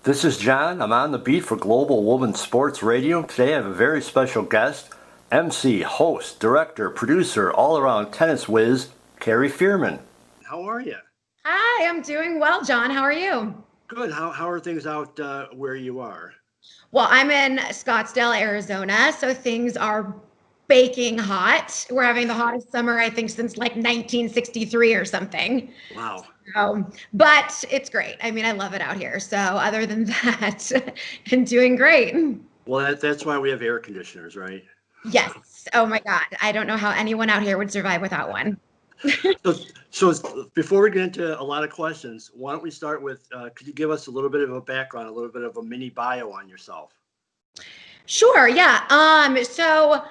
This is John. I'm on the beat for Global Women's Sports Radio. Today I have a very special guest, MC, host, director, producer, all-around tennis whiz, Kerry Feirman. How are you? Hi, I'm doing well, John. How are you? Good. How are things out where you are? Well, I'm in Scottsdale, Arizona, so things are baking hot. We're having the hottest summer, I think, since like 1963 or something. Wow. But it's great. I mean, I love it out here. So other than that, I'm doing great. Well, that's why we have air conditioners, right? Yes. Oh my God. I don't know how anyone out here would survive without one. So before we get into a lot of questions, why don't we start with, could you give us a little bit of a background, a little bit of a mini bio on yourself? Sure. Yeah. So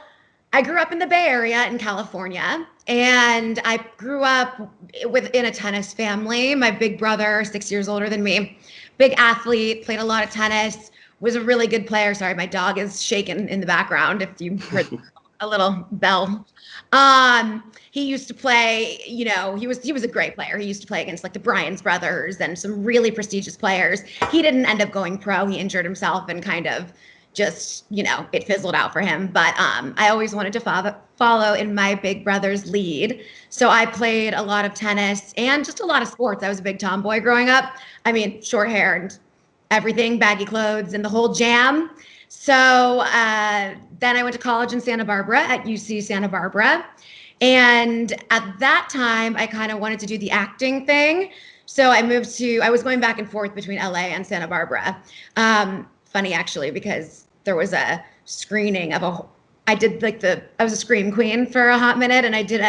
I grew up in the Bay Area in California, and I grew up within a tennis family. My big brother, 6 years older than me, big athlete, played a lot of tennis, was a really good player. Sorry, my dog is shaking in the background if you heard a little bell. He used to play, he was a great player. He used to play against like the Bryans brothers and some really prestigious players. He didn't end up going pro. He injured himself and kind of just, it fizzled out for him. But I always wanted to follow in my big brother's lead. So I played a lot of tennis and just a lot of sports. I was a big tomboy growing up. I mean, short hair and everything, baggy clothes and the whole jam. So then I went to college in Santa Barbara at UC Santa Barbara. And at that time, I kind of wanted to do the acting thing. So I was going back and forth between LA and Santa Barbara. Funny actually, because there was a screening of I was a scream queen for a hot minute, and I did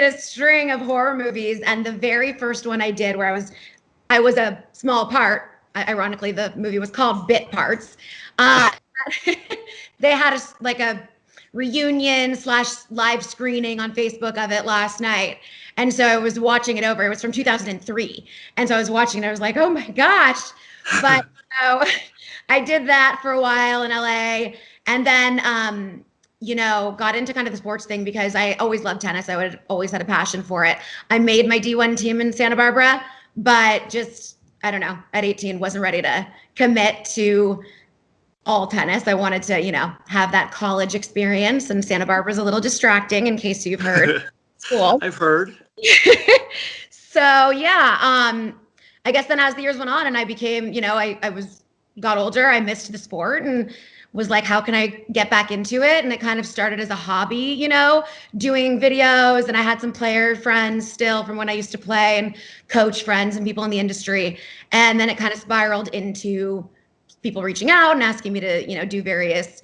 a string of horror movies. And the very first one I did where I was a small part. Ironically, the movie was called Bit Parts. They had a reunion / live screening on Facebook of it last night. And so I was watching it over. It was from 2003. And so I was watching it. I was like, oh my gosh. But I did that for a while in LA. And then, got into kind of the sports thing because I always loved tennis. I always had a passion for it. I made my D1 team in Santa Barbara, but just, I don't know, at 18, wasn't ready to commit to all tennis. I wanted to, have that college experience, and Santa Barbara's a little distracting in case you've heard. School. I've heard. So yeah, I guess then as the years went on and I became, got older, I missed the sport and was like, how can I get back into it? And it kind of started as a hobby, doing videos. And I had some player friends still from when I used to play and coach friends and people in the industry. And then it kind of spiraled into people reaching out and asking me to, do various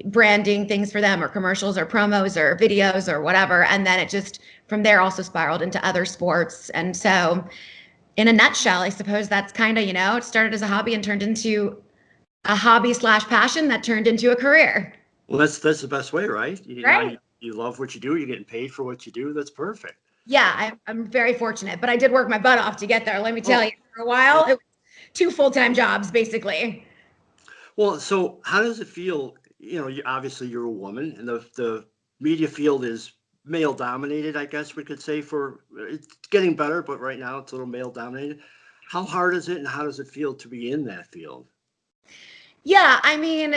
branding things for them or commercials or promos or videos or whatever. And then it just from there also spiraled into other sports. And so in a nutshell, I suppose that's kind of, it started as a hobby and turned into a hobby / passion that turned into a career. Well, that's the best way, right? Right. You love what you do. You're getting paid for what you do. That's perfect. Yeah, I'm very fortunate, but I did work my butt off to get there. Let me tell you, for a while, it was 2 full-time jobs, basically. Well, so how does it feel? Obviously you're a woman, and the media field is male dominated, I guess we could say. It's getting better, but right now it's a little male dominated. How hard is it, and how does it feel to be in that field? Yeah, I mean,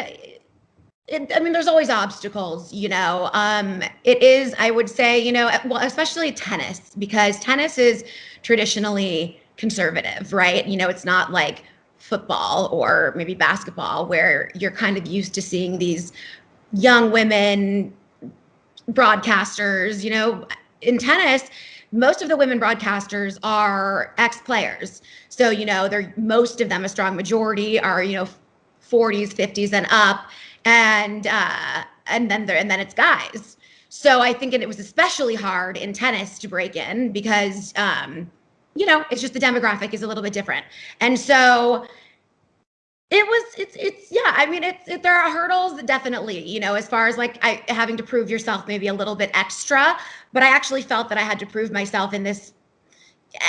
there's always obstacles, it is, I would say, well, especially tennis, because tennis is traditionally conservative, right? It's not like football or maybe basketball where you're kind of used to seeing these young women broadcasters, in tennis. Most of the women broadcasters are ex-players. So, most of them, a strong majority are, 40s, 50s and up. And then it's guys. So I think it was especially hard in tennis to break in because, it's just the demographic is a little bit different. And so there are hurdles definitely, as far as like having to prove yourself maybe a little bit extra, but I actually felt that I had to prove myself in this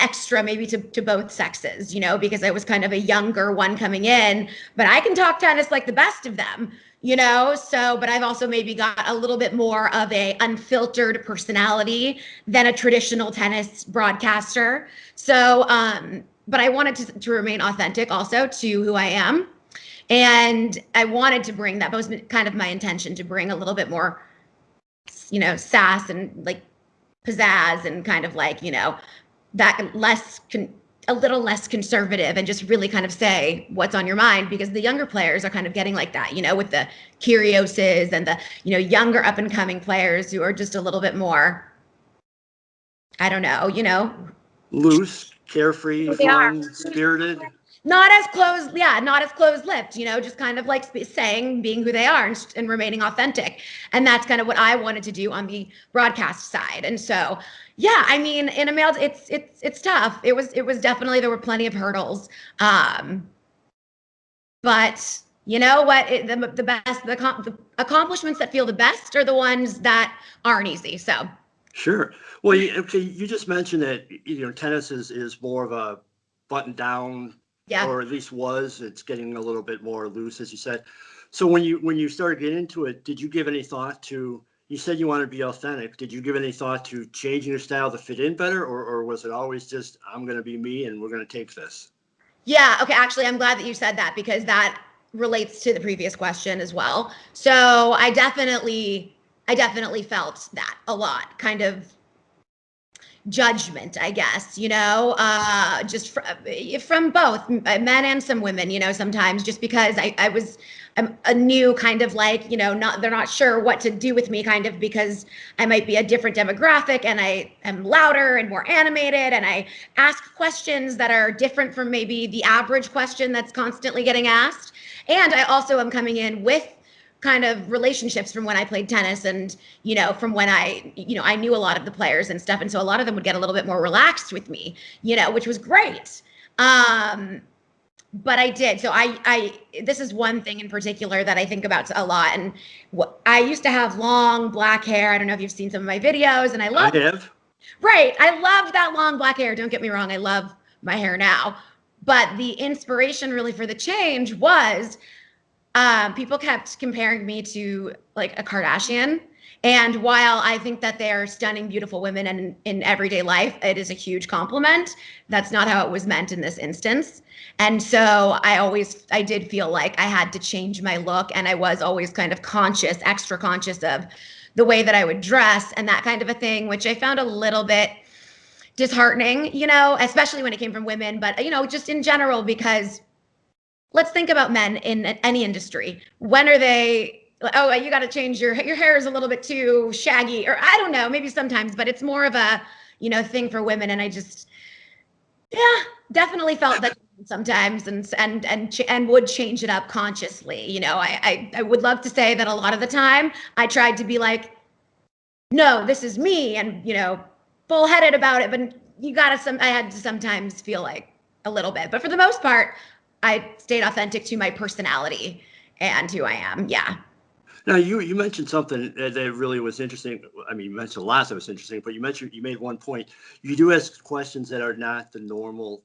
extra maybe to both sexes, because I was kind of a younger one coming in, but I can talk tennis like the best of them, but I've also maybe got a little bit more of a unfiltered personality than a traditional tennis broadcaster. So but I wanted to remain authentic also to who I am. And I wanted to bring that was kind of my intention, to bring a little bit more, sass and like pizzazz and kind of like, that a little less conservative, and just really kind of say what's on your mind, because the younger players are kind of getting like that, with the Kyrgioses and the, younger up and coming players who are just a little bit more, I don't know, Loose, carefree, who they are. fun, spirited. Not as closed-lipped, just kind of like saying, being who they are, and remaining authentic. And that's kind of what I wanted to do on the broadcast side. And so, yeah, I mean, in a male, it's tough. It was definitely, there were plenty of hurdles. But you know what? The accomplishments that feel the best are the ones that aren't easy. So. Sure. Well, you just mentioned that, tennis is more of a button down. Yeah. Or at least was. It's getting a little bit more loose, as you said. So when you started getting into it, did you give any thought to? You said you wanted to be authentic. Did you give any thought to changing your style to fit in better, or was it always just, I'm going to be me and we're going to take this? Yeah. Okay. Actually, I'm glad that you said that, because that relates to the previous question as well. So I definitely felt that a lot, kind of judgment, I guess, just from both men and some women, sometimes, just because I'm a new kind of like, they're not sure what to do with me, kind of, because I might be a different demographic, and I am louder and more animated, and I ask questions that are different from maybe the average question that's constantly getting asked. And I also am coming in with kind of relationships from when I played tennis, and from when I knew a lot of the players and stuff, and so a lot of them would get a little bit more relaxed with me, which was great. But I did. So I this is one thing in particular that I think about a lot. And I used to have long black hair. I don't know if you've seen some of my videos, and I have. Right. I loved that long black hair. Don't get me wrong. I love my hair now. But the inspiration really for the change was, people kept comparing me to like a Kardashian. And while I think that they are stunning, beautiful women, and in everyday life, it is a huge compliment, that's not how it was meant in this instance. And so I did feel like I had to change my look, and I was always kind of extra conscious of the way that I would dress and that kind of a thing, which I found a little bit disheartening, especially when it came from women, but, just in general, because let's think about men in any industry. When are they, oh, you got to change your hair is a little bit too shaggy, or I don't know, maybe sometimes, but it's more of a, thing for women. And I just, yeah, definitely felt that sometimes, and would change it up consciously. I would love to say that a lot of the time I tried to be like, no, this is me, and, bullheaded about it. But I had to sometimes feel like a little bit, but for the most part, I stayed authentic to my personality and who I am. Yeah. Now, you mentioned something that really was interesting. I mean, you mentioned a lot that was interesting, but you made one point. You do ask questions that are not the normal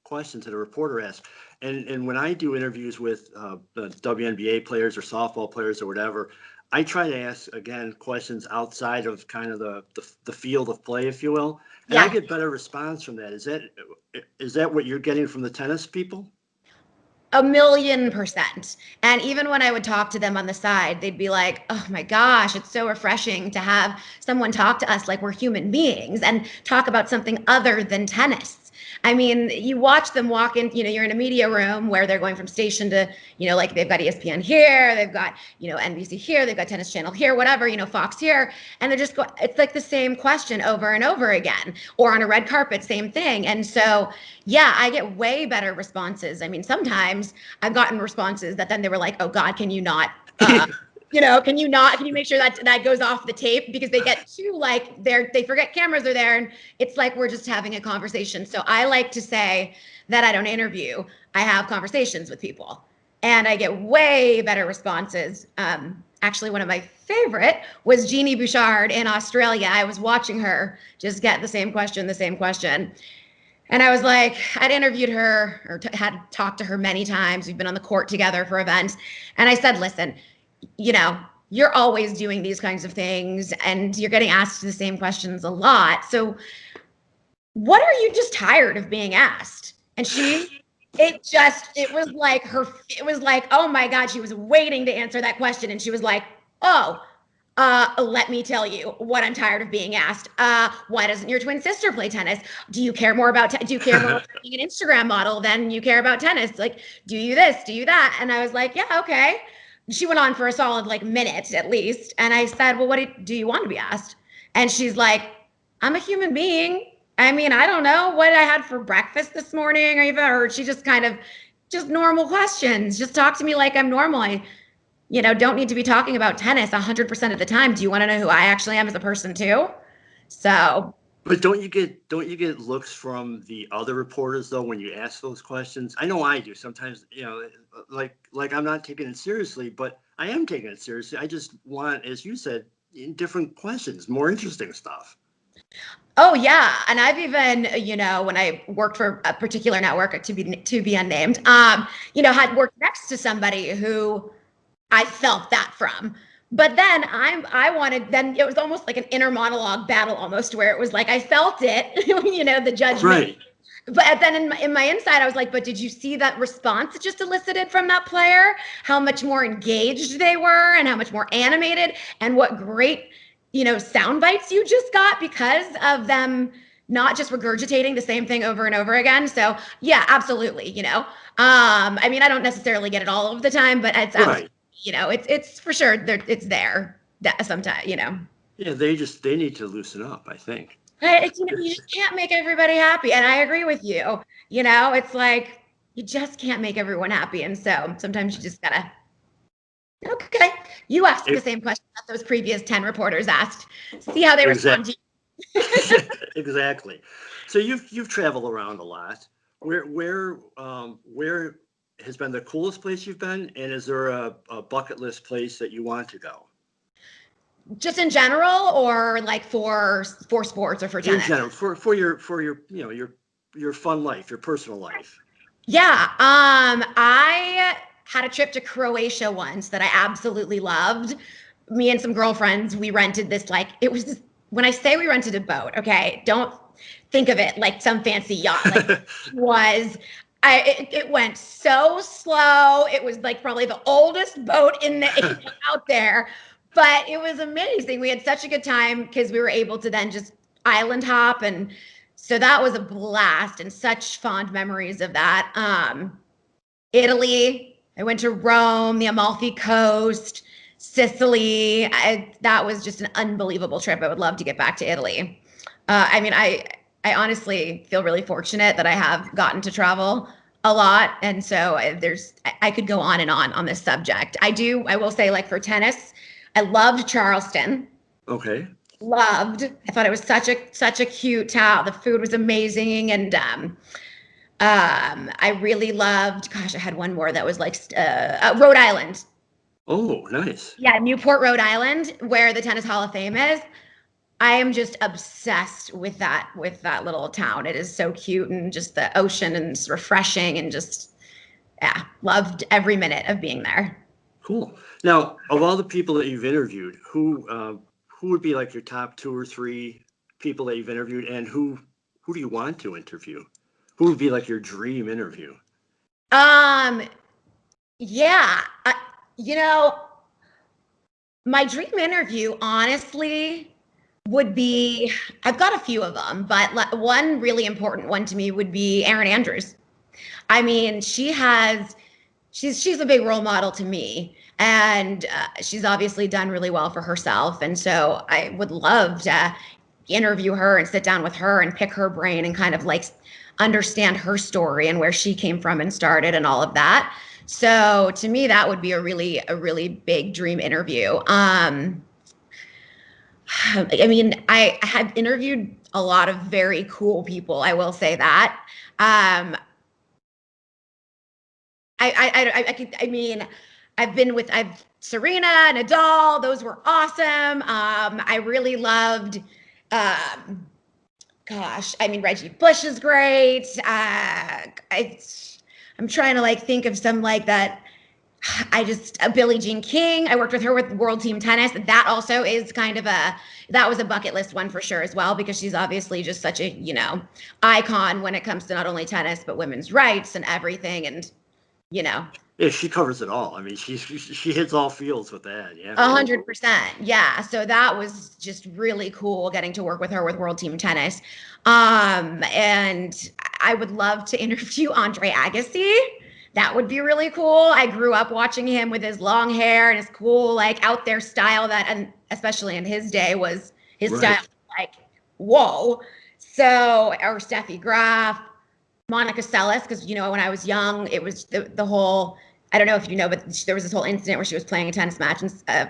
questions that a reporter asks. And when I do interviews with the WNBA players or softball players or whatever, I try to ask, again, questions outside of kind of the field of play, if you will. And Yeah. I get better response from that. Is that what you're getting from the tennis people? 1,000,000%. And even when I would talk to them on the side, they'd be like, oh my gosh, it's so refreshing to have someone talk to us like we're human beings and talk about something other than tennis. I mean, you watch them walk in, you're in a media room where they're going from station to, like they've got ESPN here, they've got, NBC here, they've got Tennis Channel here, whatever, Fox here. And they're just it's like the same question over and over again, or on a red carpet, same thing. And so, yeah, I get way better responses. I mean, sometimes I've gotten responses that then they were like, oh God, can you not, can you make sure that goes off the tape, because they get too like they forget cameras are there, and it's like we're just having a conversation. So I like to say that I don't interview, I have conversations with people, and I get way better responses. Actually, one of my favorite was Jeannie Bouchard in Australia. I was watching her just get the same question. And I was like, I'd interviewed her or had talked to her many times. We've been on the court together for events. And I said, listen, you're always doing these kinds of things, and you're getting asked the same questions a lot. So what are you just tired of being asked? And it was like oh my God, she was waiting to answer that question. And she was like, oh, let me tell you what I'm tired of being asked. Why doesn't your twin sister play tennis? Do you care more about being an Instagram model than you care about tennis? Like, do you this? Do you that? And I was like, yeah, okay. She went on for a solid like minute at least. And I said, well, what do you want to be asked? And she's like, I'm a human being. I mean, I don't know what I had for breakfast this morning or she just kind of just normal questions. Just talk to me like I'm normal. I don't need to be talking about tennis 100% of the time. Do you want to know who I actually am as a person too? So. But don't you get looks from the other reporters though when you ask those questions? I know I do sometimes. Like I'm not taking it seriously, but I am taking it seriously. I just want, as you said, different questions, more interesting stuff. Oh yeah, and I've even, when I worked for a particular network to be unnamed, had worked next to somebody who I felt that from. But then then it was almost like an inner monologue battle almost, where it was like I felt it, the judgment. Right. But then in my inside, I was like, but did you see that response it just elicited from that player? How much more engaged they were and how much more animated, and what great, sound bites you just got because of them not just regurgitating the same thing over and over again. So yeah, absolutely. I mean, I don't necessarily get it all of the time, but it's right. It's for sure it's there that sometimes, Yeah, they need to loosen up, I think. You just can't make everybody happy. And I agree with you. It's like you just can't make everyone happy. And so sometimes you just gotta, okay, you asked the same question that those previous 10 reporters asked. See how they respond to you. Exactly. So you've traveled around a lot. Where has been the coolest place you've been? And is there a bucket list place that you want to go? Just in general, or like for sports or for tennis? In general, for your your fun life, your personal life. Yeah. I had a trip to Croatia once that I absolutely loved. Me and some girlfriends, we rented this, when I say we rented a boat, okay, don't think of it like some fancy yacht. It went so slow. It was like probably the oldest boat out there, but it was amazing. We had such a good time because we were able to then just island hop, and so that was a blast and such fond memories of that. Italy, I went to Rome, the Amalfi Coast, Sicily. That was just an unbelievable trip. I would love to get back to Italy. I honestly feel really fortunate that I have gotten to travel a lot. And so I could go on and on this subject. I will say, like for tennis, I loved Charleston. Okay. Loved. I thought it was such a cute town. The food was amazing. And I really loved, gosh, I had one more that was like Rhode Island. Oh, nice. Yeah, Newport, Rhode Island, where the Tennis Hall of Fame is. I am just obsessed with that little town. It is so cute, and just the ocean, and it's refreshing, and just, yeah, loved every minute of being there. Cool. Now, of all the people that you've interviewed, who would be like your top 2 or 3 people that you've interviewed, and who do you want to interview? Who would be like your dream interview? Yeah, my dream interview, honestly, would be, I've got a few of them, but one really important one to me would be Erin Andrews. I mean, she's a big role model to me, and she's obviously done really well for herself. And so I would love to interview her and sit down with her and pick her brain and kind of like understand her story and where she came from and started and all of that. So to me, that would be a really big dream interview. I mean, I have interviewed a lot of very cool people. I will say that. I've Serena, Nadal. Those were awesome. I really loved. Reggie Bush is great. I'm trying to think of some like that. Billie Jean King. I worked with her with World Team Tennis. That also is kind of that was a bucket list one for sure as well, because she's obviously just such a, icon when it comes to not only tennis, but women's rights and everything. And, Yeah, she covers it all. I mean, she hits all fields with that. Yeah. 100%. Yeah. So that was just really cool getting to work with her with World Team Tennis. And I would love to interview Andre Agassi. That would be really cool. I grew up watching him with his long hair and his cool, like, out there style and especially in his day was his Right. style, like, whoa. So, or Steffi Graf, Monica Seles, because, when I was young, it was the whole, I don't know if you know, but there was this whole incident where she was playing a tennis match and a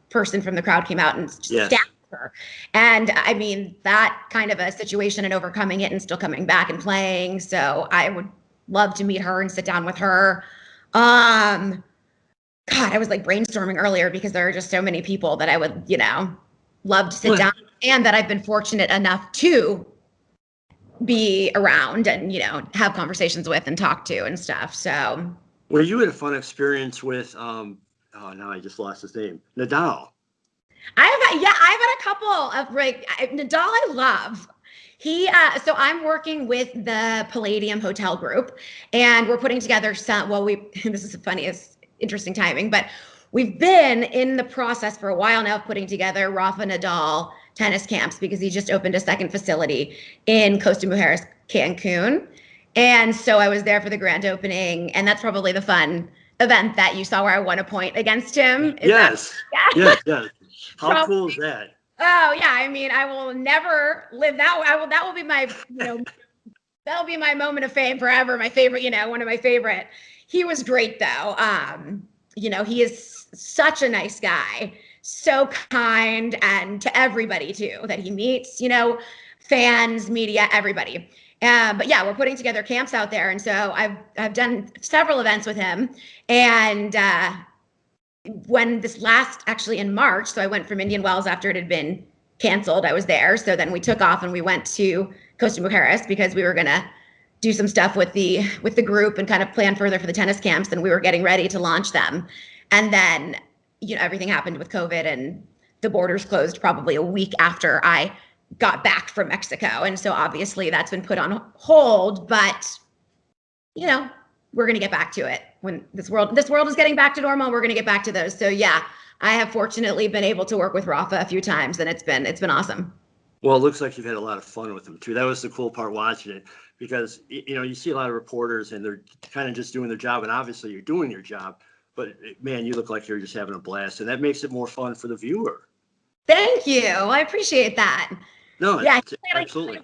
person from the crowd came out and just Yes. stabbed her. And I mean, that kind of a situation and overcoming it and still coming back and playing. So I would love to meet her and sit down with her. God, I was like brainstorming earlier because there are just so many people that I would, love to sit down and that I've been fortunate enough to be around and, have conversations with and talk to and stuff. So. Well, you had a fun experience with, oh, now I just lost his name, Nadal. I've had a couple of Nadal I love. So I'm working with the Palladium Hotel Group, and we're putting together this is the funniest, interesting timing, but we've been in the process for a while now of putting together Rafa Nadal tennis camps, because he just opened a second facility in Costa Mujeres, Cancun. And so I was there for the grand opening, and that's probably the fun event that you saw where I won a point against him. Yes. Yeah. Yes. How cool is that? Oh yeah, I mean, I will never live that. That will be my, that'll be my moment of fame forever. My favorite, one of my favorite. He was great though. He is such a nice guy, so kind, and to everybody too that he meets. Fans, media, everybody. But yeah, we're putting together camps out there, and so I've done several events with him, and when this last, actually in March, so I went from Indian Wells after it had been canceled. I was there, so then we took off and we went to Costa Mujeres because we were gonna do some stuff with the group and kind of plan further for the tennis camps, and we were getting ready to launch them, and then everything happened with COVID and the borders closed probably a week after I got back from Mexico. And so obviously that's been put on hold, but we're going to get back to it when this world is getting back to normal. We're going to get back to those. So yeah, I have fortunately been able to work with Rafa a few times, and it's been awesome. Well, it looks like you've had a lot of fun with him too. That was the cool part watching it, because you see a lot of reporters and they're kind of just doing their job, and obviously you're doing your job, but man, you look like you're just having a blast, and that makes it more fun for the viewer. Thank you. I appreciate that. No, yeah, absolutely.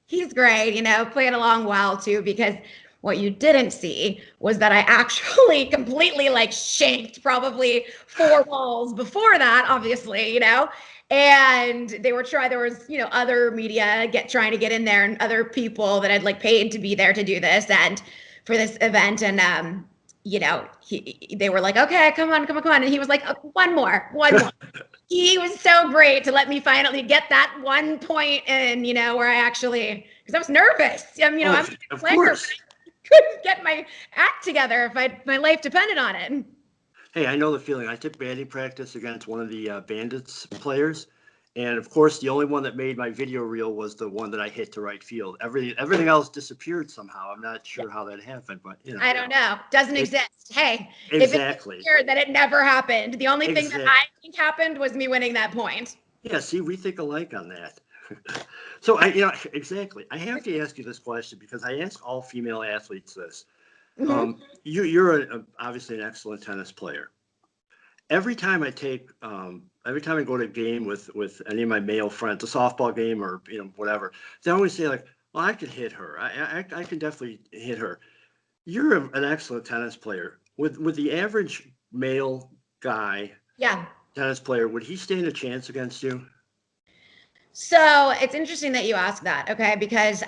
He's great, playing along well too, because what you didn't see was that I actually completely shanked probably 4 balls before that, obviously, and there was, other media trying to get in there, and other people that I'd paid to be there to do this and for this event. And, they were like, okay, come on. And he was like, oh, one more. He was so great to let me finally get that 1 point in, where I actually, because I was nervous. I'm a player, but I couldn't get my act together if my life depended on it. Hey, I know the feeling. I took batting practice against one of the Bandits players, and of course, the only one that made my video reel was the one that I hit to right field. Everything else disappeared somehow. I'm not sure how that happened, but I don't know. Doesn't exist. Hey, exactly. If it's clear that it never happened. The only thing that I think happened was me winning that point. Yeah, see, we think alike on that. So exactly. I have to ask you this question because I ask all female athletes this. Mm-hmm. You're obviously an excellent tennis player. Every time I go to a game with any of my male friends, a softball game or whatever, they always say well, I could hit her. I can definitely hit her. You're an excellent tennis player. With the average male guy, tennis player, would he stand a chance against you? So it's interesting that you ask that, okay? Because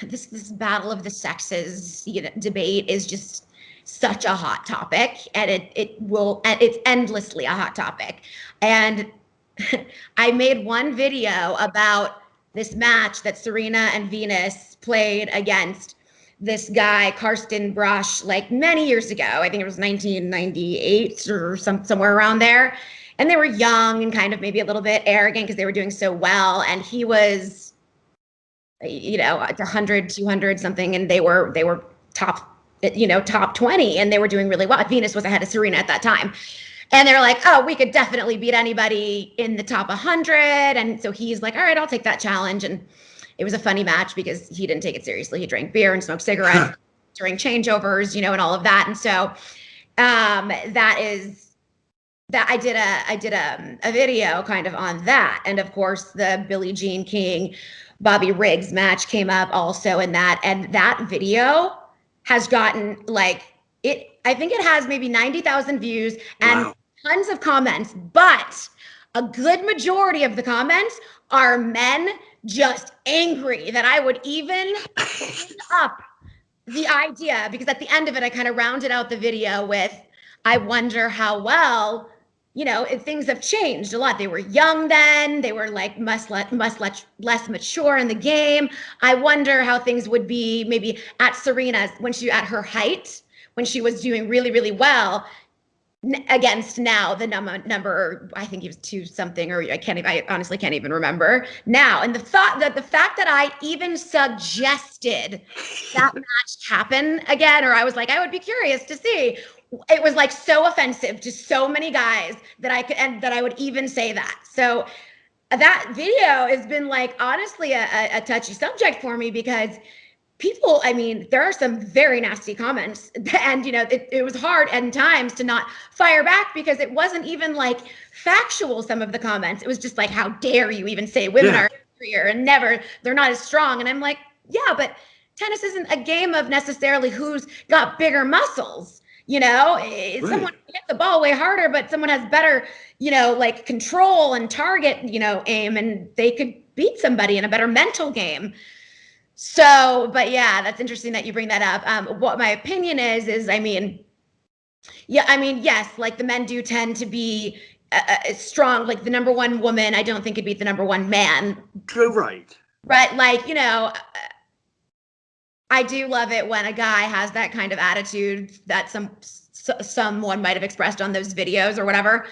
this battle of the sexes debate is just such a hot topic, and it's endlessly a hot topic. And I made one video about this match that Serena and Venus played against this guy, Karsten Brush, like many years ago. I think it was 1998 or somewhere around there. And they were young and kind of maybe a little bit arrogant because they were doing so well. And he was, 100, 200 something. And they were top, top 20, and they were doing really well. Venus was ahead of Serena at that time. And they're like, oh, we could definitely beat anybody in the top 100. And so he's like, all right, I'll take that challenge. And it was a funny match because he didn't take it seriously. He drank beer and smoked cigarettes during changeovers, and all of that. And so that I did a video kind of on that. And of course, the Billie Jean King, Bobby Riggs match came up also in that. And that video has gotten I think it has maybe 90,000 views and tons of comments, but a good majority of the comments are men just angry that I would even bring up the idea, because at the end of it, I kind of rounded out the video with, I wonder how well, things have changed a lot. They were young then. They were much less mature in the game. I wonder how things would be maybe at Serena's at her height, when she was doing really, really well, against now the number, I think he was 2 something, or I honestly can't even remember now. And the fact that I even suggested that match happen again, or I was like, I would be curious to see. It was so offensive to so many guys that I would even say that. So that video has been honestly a touchy subject for me, because people, there are some very nasty comments, and it was hard at times to not fire back, because it wasn't even factual, some of the comments. It was just how dare you even say women are inferior and they're not as strong. And I'm like, yeah, but tennis isn't a game of necessarily who's got bigger muscles. Someone hit the ball way harder, but someone has better, control and target, aim, and they could beat somebody in a better mental game. So, but yeah, that's interesting that you bring that up. What my opinion is, yes, the men do tend to be strong. The number one woman, I don't think could beat the number one man. Right. But I do love it when a guy has that kind of attitude that someone might have expressed on those videos or whatever.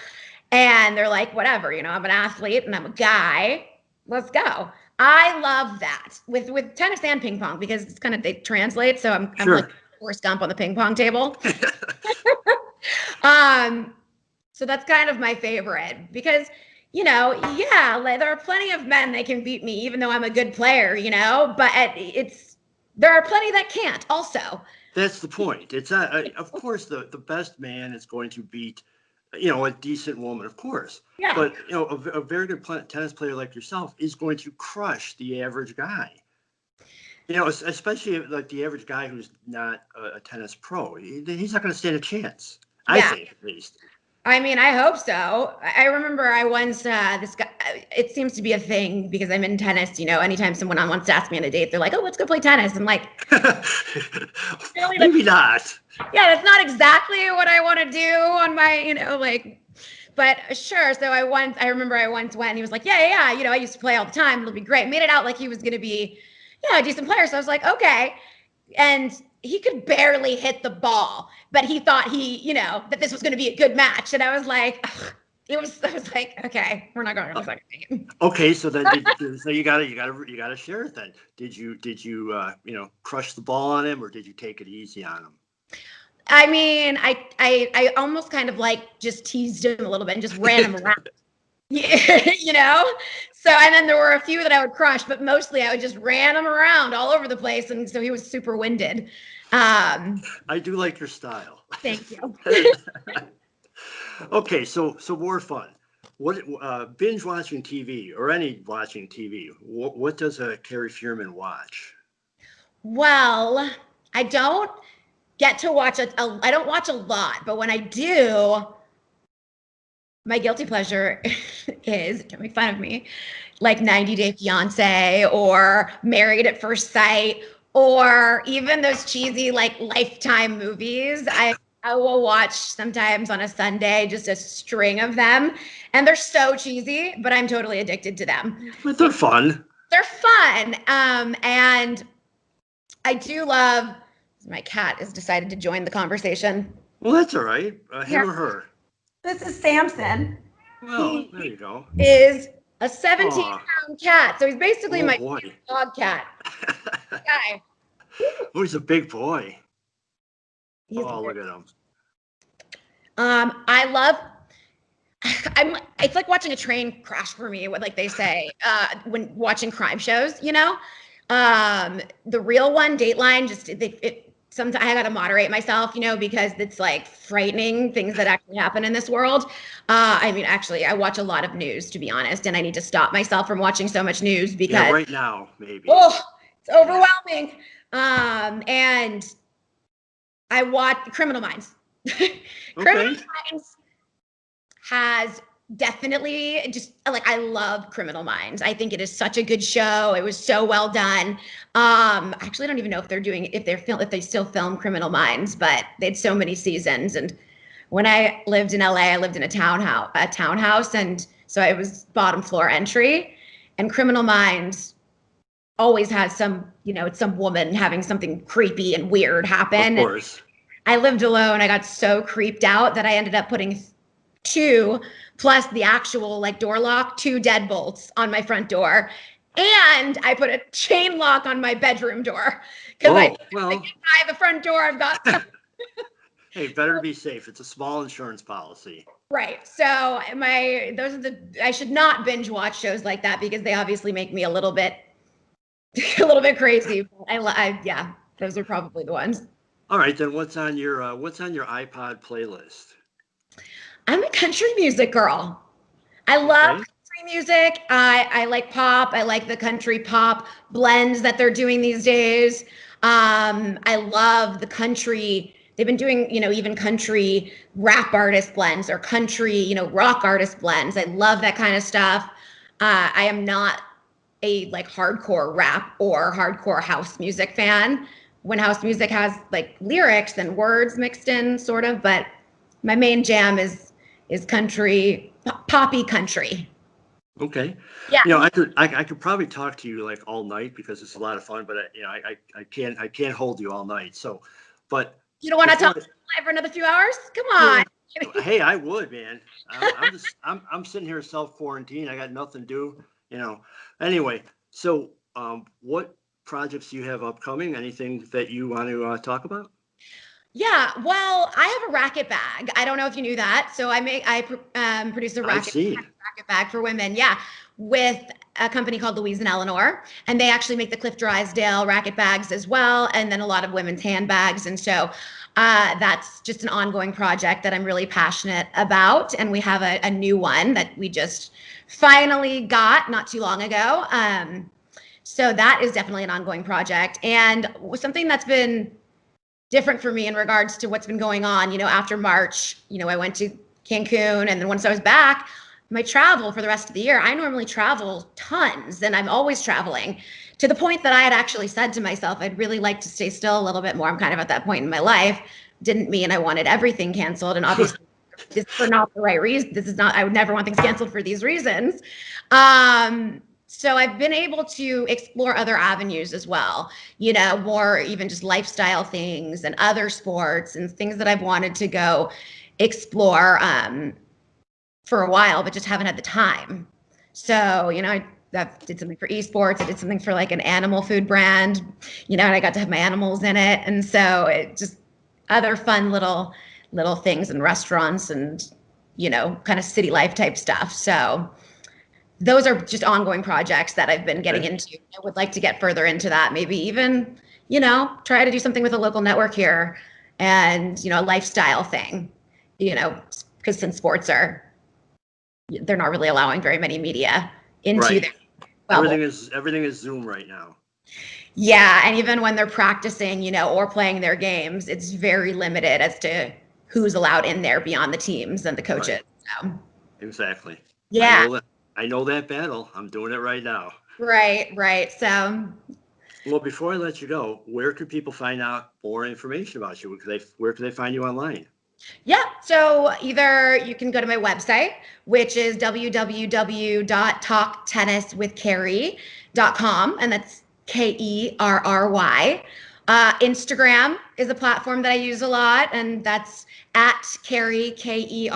And they're like, whatever, I'm an athlete and I'm a guy. Let's go. I love that with tennis and ping pong, because it's kind of, they translate. So I'm like Forrest Gump on the ping pong table. So that's kind of my favorite, because, there are plenty of men that can beat me, even though I'm a good player, but there are plenty that can't also. That's the point. It's of course the best man is going to beat, a decent woman, of course. Yeah. But a very good tennis player like yourself is going to crush the average guy. Especially the average guy who's not a tennis pro. He's not going to stand a chance. I think, at least. I hope so. I remember I once, this guy, it seems to be a thing because I'm in tennis, anytime someone wants to ask me on a date, they're like, oh, let's go play tennis. I'm like, really, maybe not. Yeah, that's not exactly what I want to do on my, but sure. So I remember I once went and he was like, yeah. I used to play all the time. It'll be great. Made it out like he was going to be, a decent player. So I was like, okay. And he could barely hit the ball, but he thought that this was going to be a good match. And I was like, I was like, okay, we're not going to the second game. Okay. So then, so you gotta share it then. Did you crush the ball on him, or did you take it easy on him? I almost kind of just teased him a little bit and just ran him around. So, and then there were a few that I would crush, but mostly I would just ran him around all over the place. And so he was super winded. I do like your style. Thank you. Okay. So more fun. What, binge watching TV or any watching TV? What does a Kerry Feirman watch? Well, I don't get to watch I don't watch a lot, but when I do, my guilty pleasure is, don't make fun of me, 90 Day Fiance or Married at First Sight, or even those cheesy Lifetime movies. I will watch sometimes on a Sunday, just a string of them, and they're so cheesy, but I'm totally addicted to them. But they're fun. They're fun. And I do love, my cat has decided to join the conversation. Well, that's all right. Him Here, or her. this is Samson. Well, He there you go. is a 17 Oh, pound cat. So he's basically oh my boy. dog cat guy. Oh, he's a big boy. He's Oh, very, look at him. I love, it's like watching a train crash for me, what like they say, when watching crime shows, you know? The real one, Dateline, just sometimes I gotta moderate myself, you know, because it's like frightening things that actually happen in this world. I mean, actually, I watch a lot of news, to be honest, and I need to stop myself from watching so much news Yeah, because right now, maybe. oh, it's Yeah. overwhelming. And I watch Criminal Minds. Criminal Okay. Minds has definitely just like I love Criminal Minds. I think it is such a good show. It was so well done. Actually, I don't even know if they're doing if they still film Criminal Minds, but they had so many seasons. And when I lived in LA, I lived in a townhouse, and so it was bottom floor entry. And Criminal Minds always has some, you know, it's some woman having something creepy and weird Of happen. And course. I lived alone. I got so creeped out that I ended up putting two plus the actual like door lock, two deadbolts on my front door. And I put a chain lock on my bedroom door because I Oh, well, by the front door, I've got some. hey, better be safe. It's a small insurance policy. Right. So I should not binge watch shows like that because they obviously make me a little bit a little bit crazy. Yeah, those are probably the ones. All right, then what's on your iPod playlist? I'm a country music girl. I love Okay. country music. I like pop. I like the country pop blends that they're doing these days. I love the country. They've been doing, you know, even country rap artist blends or country, you know, rock artist blends. I love that kind of stuff. I am not a like hardcore rap or hardcore house music fan. When house music has like lyrics and words mixed in, sort of, but my main jam is country, poppy country. Okay. Yeah. I could probably talk to you like all night because it's a lot of fun, but I can't hold you all night. So, but You don't want to before talk for another few hours? Come yeah, on. hey, I would, man. I'm sitting here self quarantine. I got nothing to do, you know. Anyway, so what projects do you have upcoming? Anything that you want to talk about? Yeah, well, I have a racket bag. I don't know if you knew that. So produce a I've racket seen. bag for women. Yeah, with a company called Louise and Eleanor, and they actually make the Cliff Drysdale racket bags as well, and then a lot of women's handbags. And so that's just an ongoing project that I'm really passionate about. And we have a new one that we just finally got not too long ago. So that is definitely an ongoing project, and something that's been different for me in regards to what's been going on. You know, after March, you know, I went to Cancun, and then once I was back, my travel for the rest of the year, I normally travel tons and I'm always traveling to the point that I had actually said to myself, I'd really like to stay still a little bit more. I'm kind of at that point in my life. Didn't mean I wanted everything canceled. And obviously, this is for not the right reason. This is not, I would never want things canceled for these reasons. So I've been able to explore other avenues as well, you know, more even just lifestyle things and other sports and things that I've wanted to go explore for a while, but just haven't had the time. So, you know, I did something for esports. I did something for like an animal food brand, you know, and I got to have my animals in it. And so it just other fun little things and restaurants and, you know, kind of city life type stuff. So those are just ongoing projects that I've been getting Okay. into. I would like to get further into that, maybe even, you know, try to do something with a local network here and, you know, a lifestyle thing, you know, because since sports they're not really allowing very many media into Right. their bubble. Everything is Zoom right now. Yeah, and even when they're practicing, you know, or playing their games, it's very limited as to who's allowed in there beyond the teams and the coaches. Right. So, Exactly. I yeah, know that. I know that battle. I'm doing it right now. right. So, Well, before I let you go, where could people find out more information about you? Where could they find you online? yeah. So either you can go to my website, which is www.talktenniswithkerry.com, and that's Kerry. Instagram is a platform that I use a lot, and that's at Kerry, Kerry,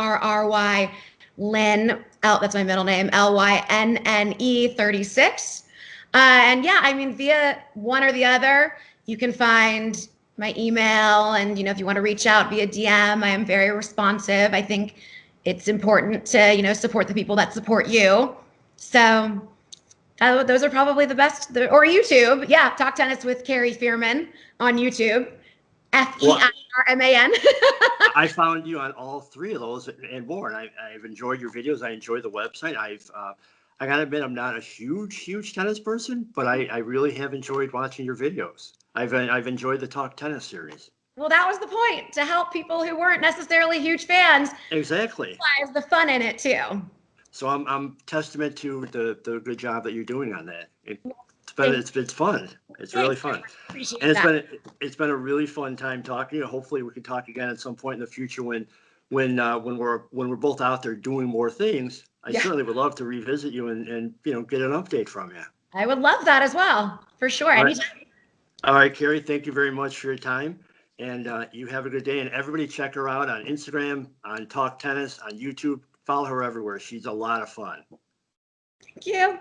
Lynn, that's my middle name, Lynnne 36. And yeah, I mean, via one or the other, you can find my email. And, if you want to reach out via DM, I am very responsive. I think it's important to, support the people that support you. So those are probably the best. Or YouTube. Yeah, Talk Tennis with Kerry Feirman on YouTube. Feirman. I found you on all three of those and more, and I've enjoyed your videos. I enjoy the website. I gotta admit, I'm not a huge tennis person, but I really have enjoyed watching your videos. I've enjoyed the Talk Tennis series. Well, that was the point, to help people who weren't necessarily huge fans Exactly. realize the fun in it too. So I'm testament to the good job that you're doing on that. It's fun. It's really fun. Appreciate And that. it's been a really fun time talking. Hopefully we can talk again at some point in the future when we're both out there doing more things. I Yeah. certainly would love to revisit you and get an update from you. I would love that as well, for sure. All right. Anytime. All right, Kerry, thank you very much for your time. And you have a good day. And everybody check her out on Instagram, on Talk Tennis, on YouTube. Follow her everywhere. She's a lot of fun. Thank you.